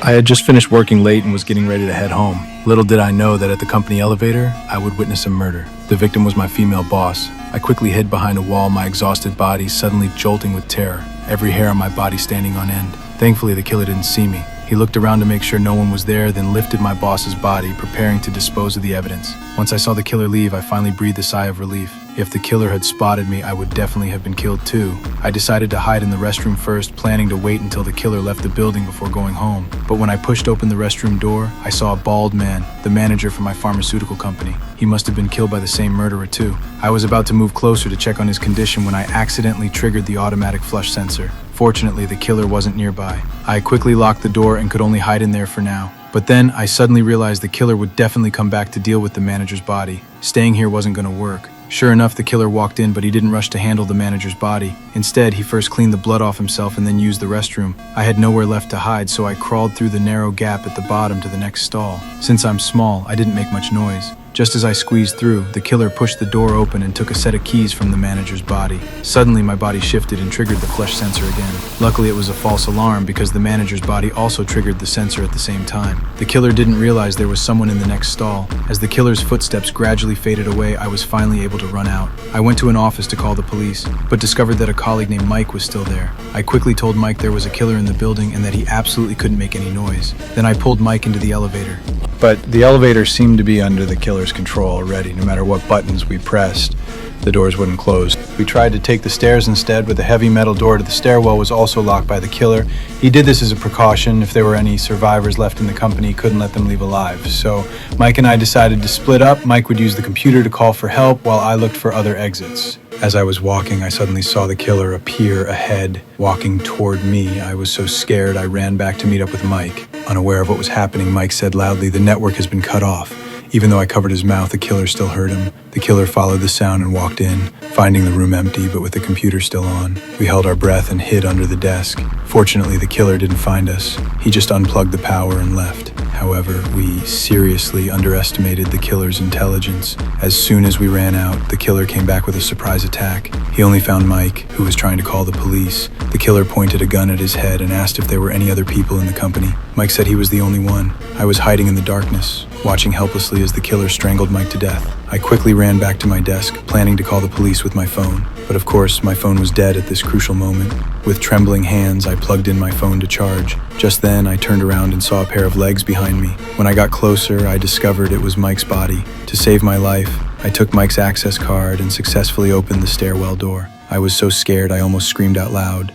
I had just finished working late and was getting ready to head home. Little did I know that at the company elevator, I would witness a murder. The victim was my female boss. I quickly hid behind a wall, my exhausted body suddenly jolting with terror, every hair on my body standing on end. Thankfully, the killer didn't see me. He looked around to make sure no one was there, then lifted my boss's body, preparing to dispose of the evidence. Once I saw the killer leave, I finally breathed a sigh of relief. If the killer had spotted me, I would definitely have been killed too. I decided to hide in the restroom first, planning to wait until the killer left the building before going home. But when I pushed open the restroom door, I saw a bald man, the manager for my pharmaceutical company. He must have been killed by the same murderer too. I was about to move closer to check on his condition when I accidentally triggered the automatic flush sensor. Fortunately, the killer wasn't nearby. I quickly locked the door and could only hide in there for now. But then I suddenly realized the killer would definitely come back to deal with the manager's body. Staying here wasn't gonna work. Sure enough, the killer walked in, but he didn't rush to handle the manager's body. Instead, he first cleaned the blood off himself and then used the restroom. I had nowhere left to hide, so I crawled through the narrow gap at the bottom to the next stall. Since I'm small, I didn't make much noise. Just as I squeezed through, the killer pushed the door open and took a set of keys from the manager's body. Suddenly, my body shifted and triggered the flush sensor again. Luckily, it was a false alarm because the manager's body also triggered the sensor at the same time. The killer didn't realize there was someone in the next stall. As the killer's footsteps gradually faded away, I was finally able to run out. I went to an office to call the police, but discovered that a colleague named Mike was still there. I quickly told Mike there was a killer in the building and that he absolutely couldn't make any noise. Then I pulled Mike into the elevator. But the elevator seemed to be under the killer's control already. No matter what buttons we pressed, the doors wouldn't close. We tried to take the stairs instead, but the heavy metal door to the stairwell was also locked by the killer. He did this as a precaution. If there were any survivors left in the company, he couldn't let them leave alive. So Mike and I decided to split up. Mike would use the computer to call for help while I looked for other exits. As I was walking, I suddenly saw the killer appear ahead, walking toward me. I was so scared, I ran back to meet up with Mike. Unaware of what was happening, Mike said loudly, "The network has been cut off." Even though I covered his mouth, the killer still heard him. The killer followed the sound and walked in, finding the room empty but with the computer still on. We held our breath and hid under the desk. Fortunately, the killer didn't find us. He just unplugged the power and left. However, we seriously underestimated the killer's intelligence. As soon as we ran out, the killer came back with a surprise attack. He only found Mike, who was trying to call the police. The killer pointed a gun at his head and asked if there were any other people in the company. Mike said he was the only one. I was hiding in the darkness, watching helplessly as the killer strangled Mike to death. I quickly ran back to my desk, planning to call the police with my phone. But of course, my phone was dead at this crucial moment. With trembling hands, I plugged in my phone to charge. Just then, I turned around and saw a pair of legs behind me. When I got closer, I discovered it was Mike's body. To save my life, I took Mike's access card and successfully opened the stairwell door. I was so scared I almost screamed out loud.